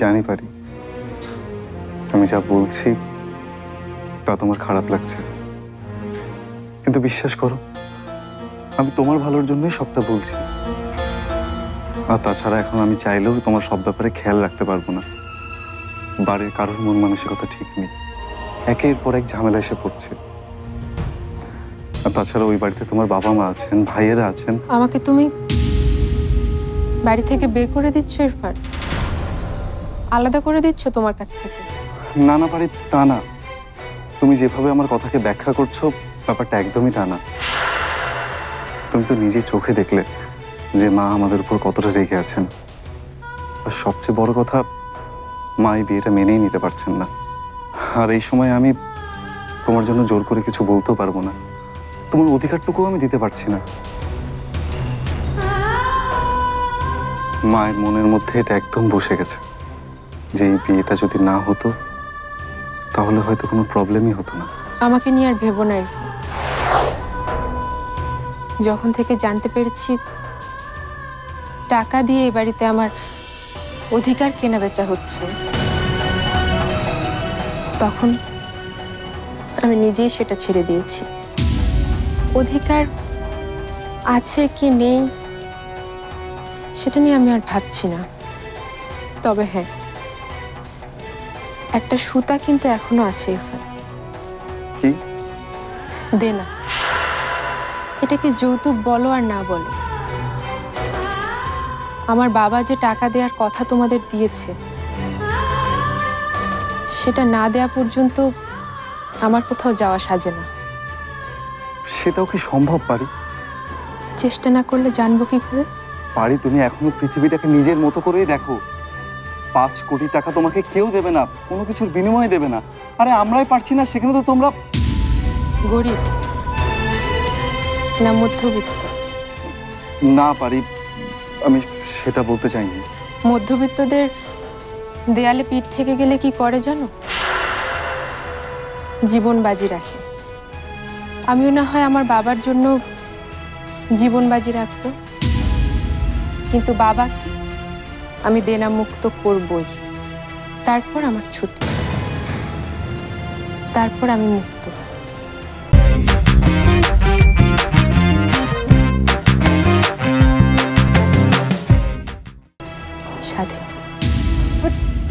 জানি পারি আমি যা বলছি তা তোমার খারাপ লাগছে, কিন্তু বিশ্বাস করো আমি তোমার ভালোর জন্যই সবটা বলছি। আর তাছাড়া এখন আমি চাইলেও তোমার সব ব্যাপারে খেয়াল রাখতে পারবো না। বাড়ির কারোর মন মানসিকতা ঠিক নেই, একের পর এক ঝামেলা এসে পড়ছে। আর তাছাড়া ওই বাড়িতে তোমার বাবা মা আছেন, ভাইয়েরা আছেন। আমাকে তুমি বাড়ি থেকে বের করে দিচ্ছ ইরফান? আলাদা করে দিচ্ছ তোমার কাছ থেকে? না না পারি তা না, তুমি যেভাবে আমার কথাকে ব্যাখ্যা করছো ব্যাপারটা একদমই তা না। তুমি তো নিজে চোখে দেখলে যে মা আমাদের উপর কতটা রেগে আছেন। আর সবচেয়ে বড় কথা, মা এই বিয়েটা মেনেই নিতে পারছেন না। আর এই সময় আমি তোমার জন্য জোর করে কিছু বলতেও পারবো না, তোমার অধিকারটুকুও আমি দিতে পারছি না। মায়ের মনের মধ্যে এটা একদম বসে গেছে যে এই বিয়েটা যদি না হতো তাহলে হয়তো কোনো প্রবলেমই হতো না। আমাকে নিয়ে আর ভেবো না ইরফান। যখন থেকে জানতে পেরেছি টাকা দিয়ে এই বাড়িতে আমার অধিকার কেনা বেচা হচ্ছে, তখন আমি নিজেই সেটা ছেড়ে দিয়েছি। অধিকার আছে কি নেই সেটা নিয়ে আমি আর ভাবছি না। তবে হ্যাঁ, একটা সুতা কিন্তু এখনো আছে ইরফান। কি? দে না। এটাকে যৌতুক বলো আর না বলো, আমার বাবা যে টাকা দেওয়ার কথা তোমাদের দিয়েছে সেটা না দেওয়া পর্যন্ত আমার কোথাও যাওয়া সাজে না। সেটাও কি সম্ভব পারি? চেষ্টা না করলে জানবো কি করে? পারি, তুমি এখনো পৃথিবীটাকে নিজের মতো করেই দেখো। 5 কোটি টাকা তোমাকে কেউ দেবে না, কোনো কিছুর বিনিময়ে দেবে না। আরে আমরাই পারছি না, সেখানে তো তোমরা গরিব না মধ্যবিত্ত? না পারি, আমি সেটা বলতে চাইনি। মধ্যবিত্তদের দেয়ালে পিঠ থেকে গেলে কি করে জানো? জীবন বাজি রাখে। আমিও না হয় আমার বাবার জন্য জীবন বাজি রাখবো, কিন্তু বাবাকে আমি দেনা মুক্ত করবই। তারপর আমার ছুটি, তারপর আমি মুক্ত। স্বাধীন।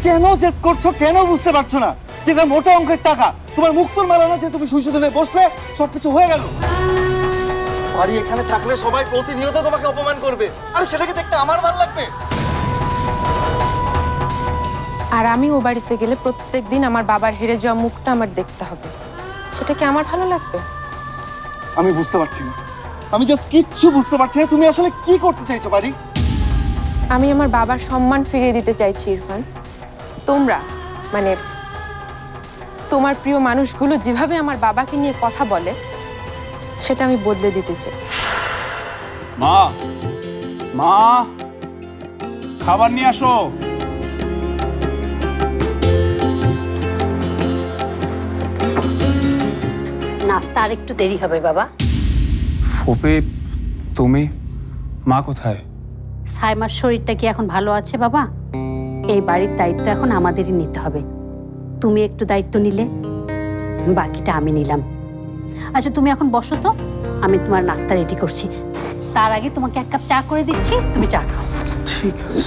কেন জেদ করছো? কেন বুঝতে পারছো না যেটা মোটা অঙ্কের টাকা? তোমার মুক্তর মালা না যে তুমি সুইসুদনে বসলে সবকিছু হয়ে গেল। বাড়ি এখানে থাকলে সবাই প্রতিনিয়ত তোমাকে অপমান করবে, আর সেটাকে দেখতে আমার ভালো লাগবে? আর আমি ও বাড়িতে গেলে প্রত্যেকদিন আমার বাবার হেরে যাওয়া মুখটা আমার দেখতে হবে, সেটা কি আমার ভালো লাগবে? আমি বুঝতে পারছি না, আমি জাস্ট কিচ্ছু বুঝতে পারছি না তুমি আসলে কি করতে চাইছো বাড়ি। আমি আমার বাবার সম্মান ফিরিয়ে দিতে চাইছি ইরফান। তোমরা মানে তোমার প্রিয় মানুষগুলো যেভাবে আমার বাবাকে নিয়ে কথা বলে সেটা আমি বদলে দিতে চাই। মা, মা, খাবার নিয়ে আসো। নাস্তা আর একটু দেরি হবে বাবা। ফুপি, তুমি? মা কোথায়? সাইমার শরীরটা কি এখন ভালো আছে বাবা? এই বাড়ির দায়িত্ব এখন আমাদেরই নিতে হবে। তুমি একটু দায়িত্ব নিলে, বাকিটা আমি নিলাম। আচ্ছা তুমি এখন বসো তো, আমি তোমার নাস্তা রেডি করছি। তার আগে তোমাকে 1 কাপ চা করে দিচ্ছি, তুমি চা খাও। ঠিক আছে।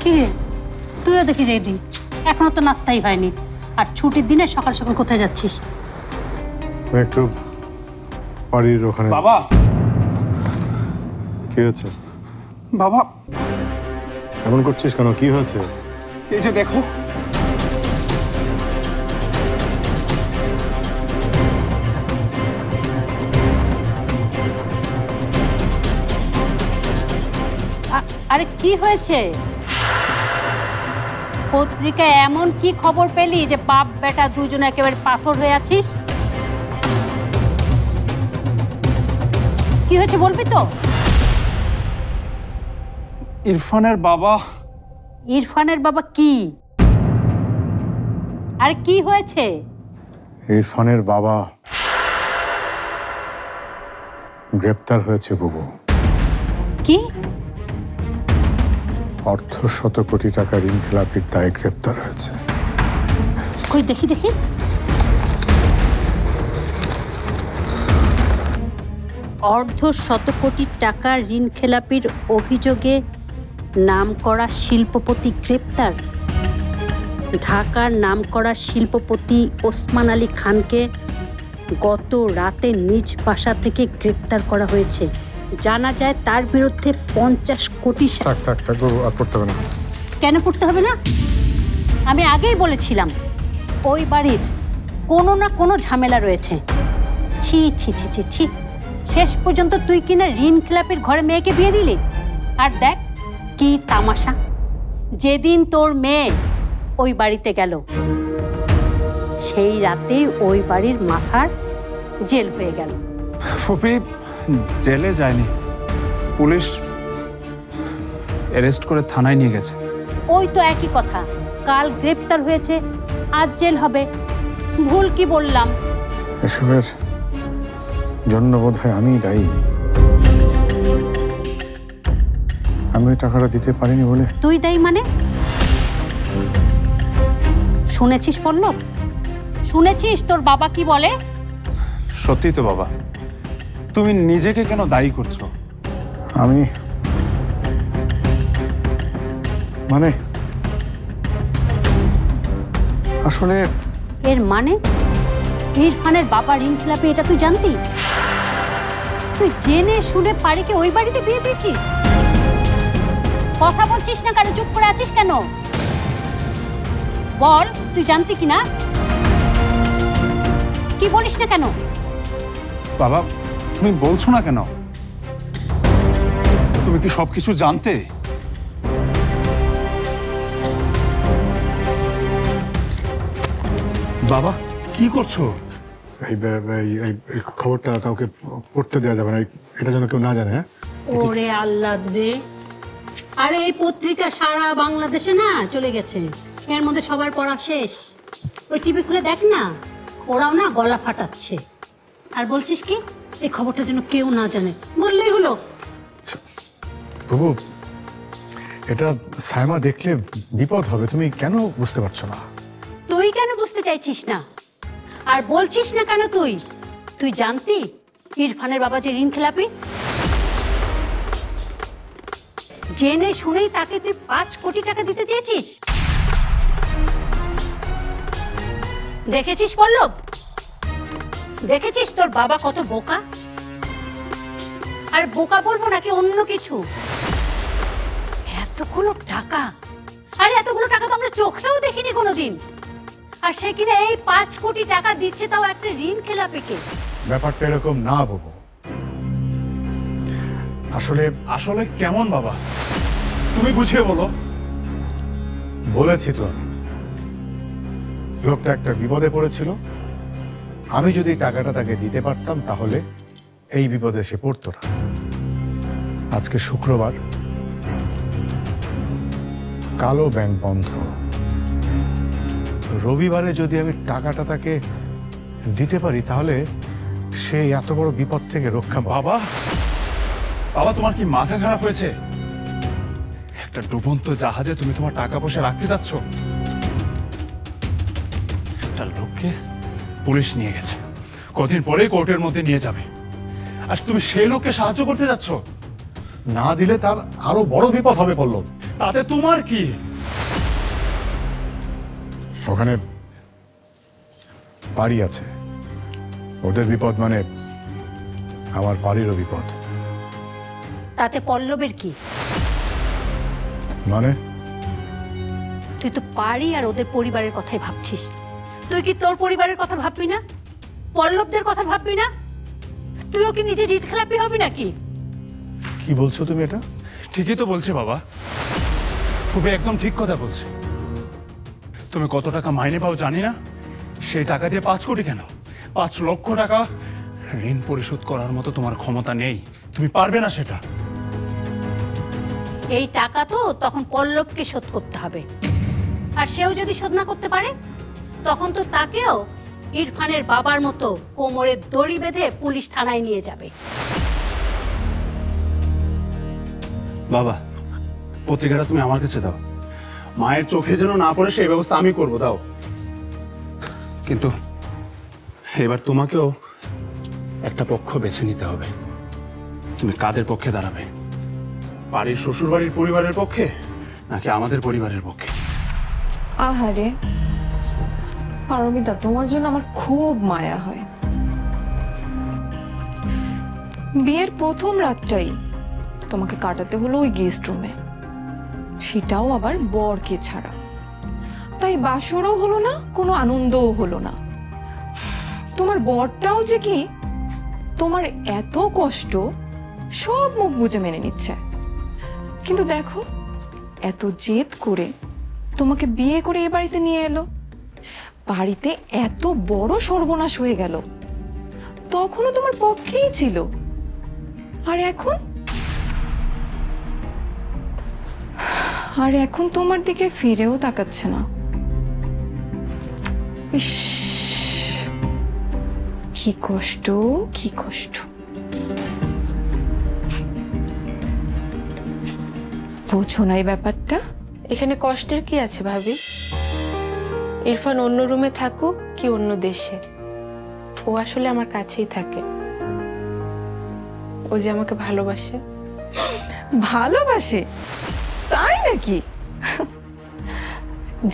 কি রে, তুইও দেখি রেডি, এখনো তো নাস্তাই হয়নি। আর ছুটির দিনে সকাল সকাল কোথায় যাচ্ছিস? একটু বাড়ির ওখানে। বাবা, কি হয়েছে? বাবা এমন করছিস কেন? কি হয়েছে? এই যে দেখো। আরে কি হয়েছে? পত্রিকায় এমন কি খবর পেলি যে বাপ বেটা দুজনে একেবারে পাথর হয়ে আছিস? কি হয়েছে বলবি তো? ইরফানের বাবা। ইরফানের বাবা কি? আরে কি হয়েছে? ইরফানের বাবা গ্রেপ্তার হয়েছে বুবু। কি? অর্ধ শত কোটি টাকা ঋণ খেলাপির দায়ে গ্রেপ্তার হয়েছে। কই দেখি দেখি। অর্ধ শত কোটি টাকা ঋণ খেলাপির অভিযোগে নামকরা শিল্পপতি গ্রেপ্তার। ঢাকার নামকরা শিল্পপতি ওসমান আলী খানকে গত রাতে নিজ বাসা থেকে গ্রেপ্তার করা হয়েছে। জানা যায় তার বিরুদ্ধে 50 কোটি। থাক থাক থাক বাবু, আর পড়তে হবে না। কেন পড়তে হবে না? আমি আগেই বলেছিলাম ওই বাড়ির কোনো না কোনো ঝামেলা রয়েছে। ছি ছি ছি ছি ছি, শেষ পর্যন্ত তুই কিনা ঋণ খেলাপির ঘরে মেয়েকে বিয়ে দিলি। আর দেখ কি তামাশা, যেদিন তোর মেয়ে ওই বাড়িতে গেল সেই রাতেই ওই বাড়ির মাথার জেল হয়ে গেল। ফুপি জেলে যায়নি, পুলিশ অ্যারেস্ট করে থানায় নিয়ে গেছে। ওই তো একই কথা, কাল গ্রেপ্তার হয়েছে, আজ জেল হবে। ভুল কি বললাম? এসবের জন্য বোধ হয় আমি দায়ী। আমি ওই টাকাটা দিতে পারিনি বলে। তুই দায়ী মানে? শুনেছিস পল্লব? শুনেছিস তোর বাবা কি বলে? সত্যি তো বাবা, তুমি নিজেকে কেন দায়ী করছো? আমি মানে আসলে এর মানে ইরফানের বাবা ঋণ খেলাপি, এটা তুই জানতি? তুই জেনে শুনে পারিকে ওই বাড়িতে বিয়ে দিয়েছিস? কথা বলছিস না কেন? চুপ করে আছিস কেন? বল, তুই জানতি কি না? কি বলিস না কেন? বাবা তুমি বলছো না কেন? তুমি কি সবকিছু জানতে? বাবা কি করছো? এই খবরটা কাউকে পড়তে দেওয়া যাবে না, এটা যেন কেউ না জানে। হ্যাঁ, ওরে আল্লাহ রে, আরে এই পত্রিকা সারা বাংলাদেশে না চলে গেছে, এর মধ্যে সবার পড়া শেষ। ওই টিভি খুলে দেখ না, ওরাও না গলা ফাটাচ্ছে। আর বলছিস কি এই খবরটা যেন কেউ না জানে, বললেই হলো। বাবু, এটা সাইমা দেখলে বিপদ হবে, তুমি কেন বুঝতে পারছো না? তুই কেন বুঝতে চাইছিস না? আর বলছিস না কেন? তুই তুই জানতি ইরফানের বাবা যে ঋণ খেলাপি? জেনে শুনেই তাকে তুই 5 কোটি টাকা দিতে চেয়েছিস। দেখেছিস পল্লব? দেখেছিস তোর বাবা কত বোকা? আর বোকা বলবো নাকি অন্য কিছু? এতগুলো টাকা, আরে এতগুলো টাকা তো আমরা চোখেও দেখিনি কোনোদিন। আর সে কিনা এই 5 কোটি টাকা দিচ্ছে, তাও একটা ঋণ খেলাপিকে। ব্যাপারটা এরকম না বাবু। আসলে আসলে কেমন বাবা, তুমি বুঝিয়ে বলো। বলেছি তো, লোকটা একটা বিপদে পড়েছিল। আমি যদি টাকাটা তাকে দিতে পারতাম তাহলে এই বিপদে সে পড়তো না। আজকে শুক্রবার, কালো ব্যাংক বন্ধ। রবিবারে যদি আমি টাকাটা তাকে দিতে পারি তাহলে সে এত বড় বিপদ থেকে রক্ষা পাবে। বাবা বাবা তোমার কি মাথা খারাপ হয়েছে? একটা ডুবন্ত জাহাজে তুমি তোমার টাকা পয়সা রাখতে যাচ্ছ? একটা লোককে পুলিশ নিয়ে গেছে, কদিন পরেই কোর্টের মধ্যে নিয়ে যাবে, আর তুমি সেই লোককে সাহায্য করতে যাচ্ছ? না দিলে তার আরো বড় বিপদ হবে পল্লব। তাতে তোমার কি? ওখানে বাড়ি আছে, ওদের বিপদ মানে আমার বাড়িরও বিপদ। তাতে পল্লবের কি? মানে তুই তো পারি আর ওদের পরিবারের কথাই ভাবছিস। তুই কি তোর পরিবারের কথা ভাববি না? পল্লবদের কথা ভাববি না? তুইও কি নিজে ঋণ খেলাপি হবি নাকি? কি বলছো তুমি এটা? ঠিকই তো বলছে বাবা, খুবই একদম ঠিক কথা বলছে। তুমি কত টাকা মাইনে পাও জানি না, সেই টাকা দিয়ে 5 কোটি কেন 5 লক্ষ টাকা ঋণ পরিশোধ করার মতো তোমার ক্ষমতা নেই, তুমি পারবে না সেটা। এই টাকা তো তখন পল্লবকে শোধ করতে হবে, আর সেও যদি শোধ না করতে পারে তখন তো তাকেও ইরফানের বাবার মতো কোমরে দড়ি বেঁধে পুলিশ থানায় নিয়ে যাবে। বাবা, পত্রিকাটা তুমি আমার কাছে দাও। মায়ের চোখে যেন না পড়ে সেই ব্যবস্থা আমি করব, দাও। কিন্তু এবার তোমাকেও একটা পক্ষ বেছে নিতে হবে। তুমি কাদের পক্ষে দাঁড়াবে? বাড়ির শ্বশুরবাড়ির পরিবারের পক্ষে নাকি আমাদের পরিবারের পক্ষে? আহারে পারমিতা, তোমার জন্য আমার খুব মায়া হয়। বিয়ের প্রথম রাতটাই তোমাকে কাটাতে হলো ওই গেস্ট রুমে, সেটাও আবার বরকে ছাড়া। তাই বাসরও হলো না, কোনো আনন্দও হলো না। তোমার বরটাও যে কি তোমার এত কষ্ট সব মুখ বুজে মেনে নিচ্ছে, কিন্তু দেখো এত জেদ করে তোমাকে বিয়ে করে এ বাড়িতে নিয়ে এলো, বাড়িতে এত বড় সর্বনাশ হয়ে গেল, তখনও তোমার পক্ষেই ছিল। আর এখন তোমার দিকে ফিরেও তাকাচ্ছে না। ইস, কি কষ্ট, কি কষ্ট। বোঝো না এই ব্যাপারটা? এখানে কষ্টের কি আছে ভাবি? ইরফান অন্য রুমে থাকুক কি অন্য দেশে, ও আসলে আমার কাছেই থাকে। ও যে আমাকে ভালোবাসে। ভালোবাসে? তাই নাকি?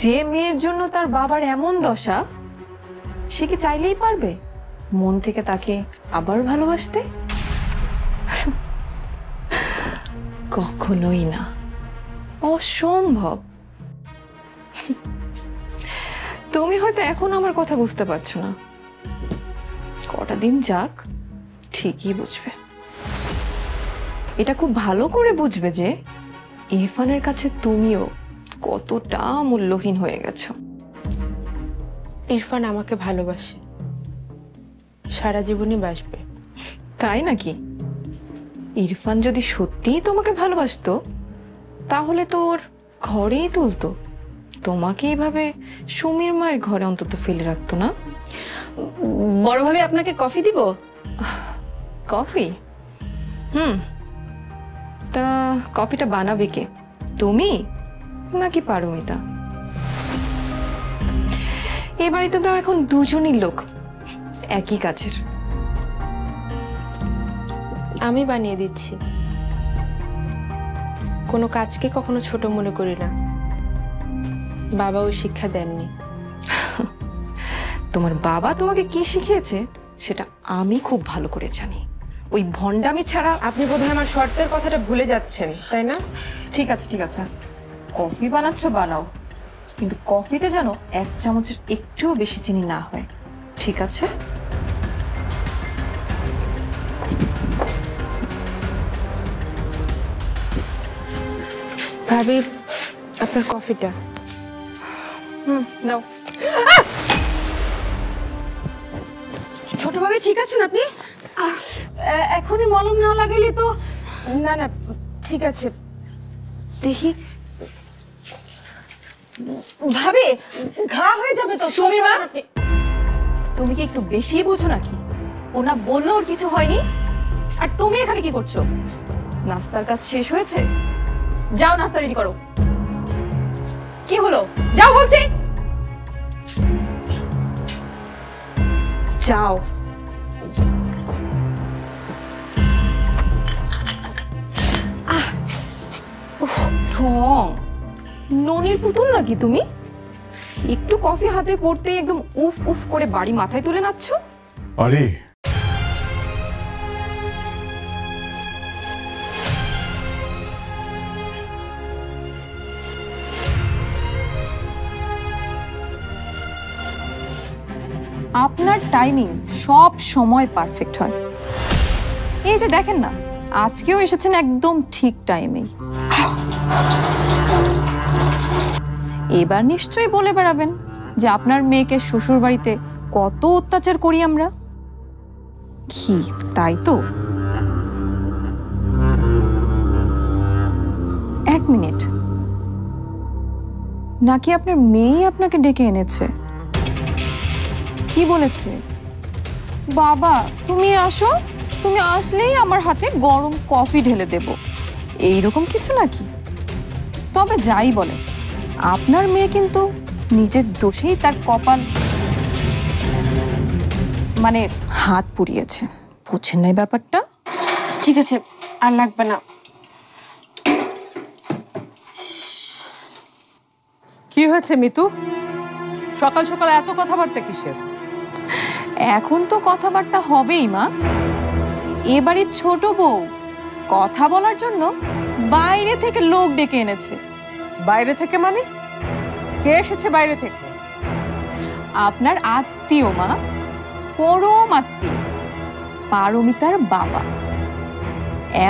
যে মেয়ের জন্য তার বাবার এমন দশা, সে কি চাইলেই পারবে মন থেকে তাকে আবার ভালোবাসতে? কখনোই না, অসম্ভব। তুমি হয়তো এখন আমার কথা বুঝতে পারছো না, কটা দিন যাক ঠিকই বুঝবে। এটা খুব ভালো করে বুঝবে যে ইরফানের কাছে তুমিও কতটা মূল্যহীন হয়ে গেছো। ইরফান আমাকে ভালোবাসে, সারা জীবনই বাসবে। তাই নাকি? ইরফান যদি সত্যিই তোমাকে ভালোবাসতো তাহলে তো ওর ঘরেই তুলতো, তোমাকে এইভাবে সুমির মায়ের ঘরে অন্তত ফেলে রাখতো না। বড় ভাবে আপনাকে কফি দিব? কফি? তা কফিটা বানাবে কে, তুমি নাকি পারমিতা? এ বাড়িতে তো এখন দুজনই লোক, একই কাজের। আমি বানিয়ে দিচ্ছি, কোনো কাজকে কখনো ছোট মনে করি না। বাবাও শিক্ষা দেননি। তোমার বাবা তোমাকে কি শিখিয়েছে সেটা আমি খুব ভালো করে জানি। ওই ভণ্ডামি ছাড়া। আপনি বোধহয় আমার শর্তের কথাটা ভুলে যাচ্ছেন, তাই না? ঠিক আছে ঠিক আছে, কফি বানাচ্ছ বানাও, কিন্তু কফিতে যেন 1 চামচের একটুও বেশি চিনি না হয়, ঠিক আছে? ভাবি, আপনার কফিটা। নাও। ছোটভাবে ঠিক আছেন আপনি? এখনই মলম না লাগাইলে তো। না না, ঠিক আছে। দেখি। ভাবি, ঘা হয়ে যাবে তো। সুমিমা, তুমি কি একটু বেশি বোঝো নাকি? ও না বললো ওর কিছু হয়নি, আর তুমি এখানে কি করছো? নাস্তার কাজ শেষ হয়েছে? যাও নাস্তা রেডি করো। কি হলো? যাও বলছি, যাও। ননির পুতুল নাকি তুমি? একটু কফি হাতে পড়তে একদম উফ উফ করে বাড়ি মাথায় তুলে নাচ্ছ। আরে আপনার টাইমিং সব সময় পারফেক্ট হয়। এই যে দেখেন না, আজকেও এসেছেন একদম ঠিক টাইমেই। এবার নিশ্চয়ই বলে বেড়াবেন যে আপনার মেয়েকে শ্বশুর বাড়িতে কত অত্যাচার করি আমরা। কি তাই তো? 1 মিনিট, নাকি আপনার মেয়েই আপনাকে ডেকে এনেছে? কি বলেছে? বাবা তুমি আসো, তুমি আসলেই আমার হাতে গরম কফি ঢেলে দেব। এইরকম কিছু নাকি? তবে যাই বলে, আপনার মেয়ে কিন্তু নিজের দোষেই তার কপাল মানে হাত পুড়িয়েছে। বুঝছেন না এই ব্যাপারটা? ঠিক আছে, আর লাগবে না। কি হয়েছে মিতু? সকাল সকাল এত কথাবার্তা কিসের? এখন তো কথাবার্তা হবেই মা। এবারের ছোট বউ কথা বলার জন্য বাইরে থেকে লোক ডেকে এনেছে। বাইরে থেকে মানে? কে এসেছে বাইরে থেকে? আপনার আত্মীয় মা, পরম আত্মীয়, পারমিতার বাবা।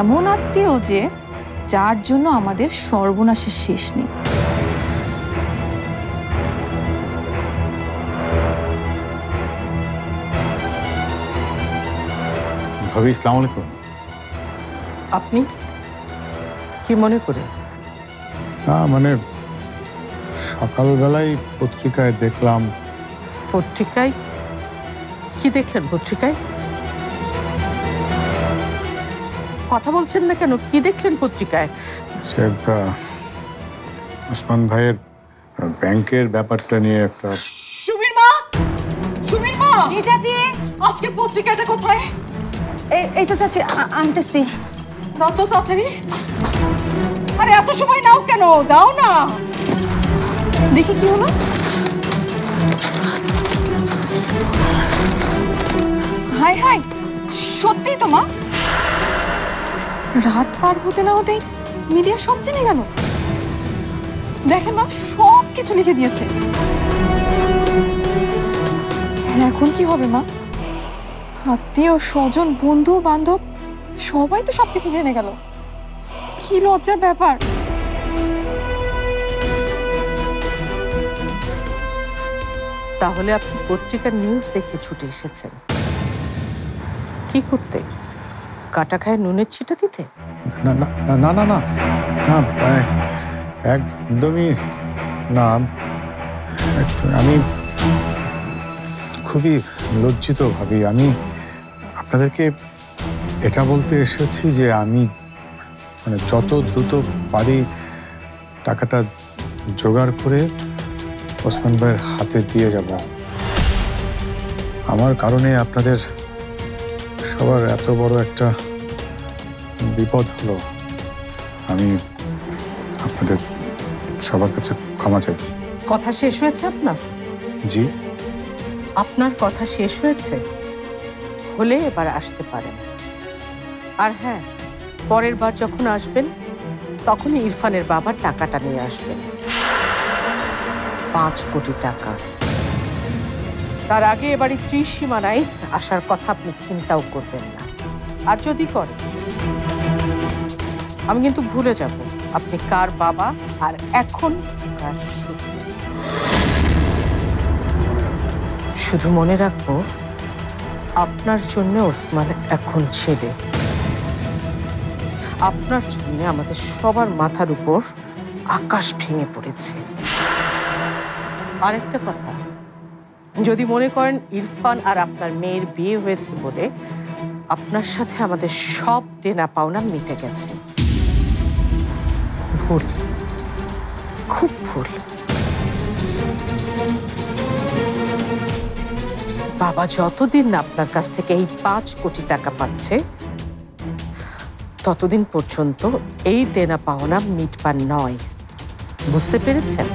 এমন আত্মীয় যে যার জন্য আমাদের সর্বনাশের শেষ নেই। ভাবি, আসসালামু আলাইকুম। আপনি কি মনে করে? না মানে সকালবেলায় পত্রিকায় দেখলাম। পত্রিকায় কি দেখলেন? পত্রিকায় কথা বলছেন না কেন? কি দেখলেন পত্রিকায়? সে ওসমান ভাইয়ের ব্যাংকের ব্যাপারটা নিয়ে একটা। সুমির মা! সুমির মা! জি চাচি। আজকে পত্রিকাটা কোথায়? এই তো চাচি আনতেছি। দাও তো তাড়াতাড়ি। আরে এত সময় নাও কেন? দাও না। দেখি কি হলো। হাই হাই, সত্যি তো মা। রাত পার হতে না হতেই মিডিয়া সব জেনে গেল। দেখেন মা, সব কিছু লিখে দিয়েছে। এখন কি হবে মা? আত্মীয় স্বজন, বন্ধু বান্ধব সবাই তো সবকিছু জেনে গেল। কি লজ্জার ব্যাপার। তাহলে আপনি পত্রিকার নিউজ দেখে ছুটে এসেছেন কি করতে? কাটা খায় নুনের ছিটা দিতে? না না না না না না, একদমই না। আমি খুবই লজ্জিত ভাবি। আমি আপনাদেরকে এটা বলতে এসেছি যে আমি মানে যত দ্রুত পারি টাকাটা জোগাড় করে ওসমান ভাইয়ের হাতে দিয়ে যাব। আমার কারণে আপনাদের সবার এত বড় একটা বিপদ হলো। আমি আপনাদের সবার কাছে ক্ষমা চাইছি। কথা শেষ হয়েছে আপনার? জি। আপনার কথা শেষ হয়েছে হলে এবার আসতে পারেন। আর হ্যাঁ, পরের বার যখন আসবেন তখন ইরফানের বাবার টাকাটা নিয়ে আসবেন, 5 কোটি টাকা। তার আগে এবারে ত্রিসীমানায় আসার কথা আপনি চিন্তাও করবেন না। আর যদি করেন আমি কিন্তু ভুলে যাব আপনি কার বাবা আর এখন কার শ্বশুর। শুধু মনে রাখবো আপনার জন্য ওসমান এখন ছেলে, আপনার জন্য আমাদের সবার মাথার উপর আকাশ ভেঙে পড়েছে। আরেকটা কথা, যদি মনে করেন ইরফান আর আপনার মেয়ের বিয়ে হয়েছে বলে আপনার সাথে আমাদের সব দেনা পাওনা মিটে গেছে, ভুল, খুব ভুল। বাবা যতদিন না আপনার কাছ থেকে এই 5 কোটি টাকা পাচ্ছে ততদিন পর্যন্ত এই দেনা পাওনা মিটবার নয়। বুঝতে পেরেছেন?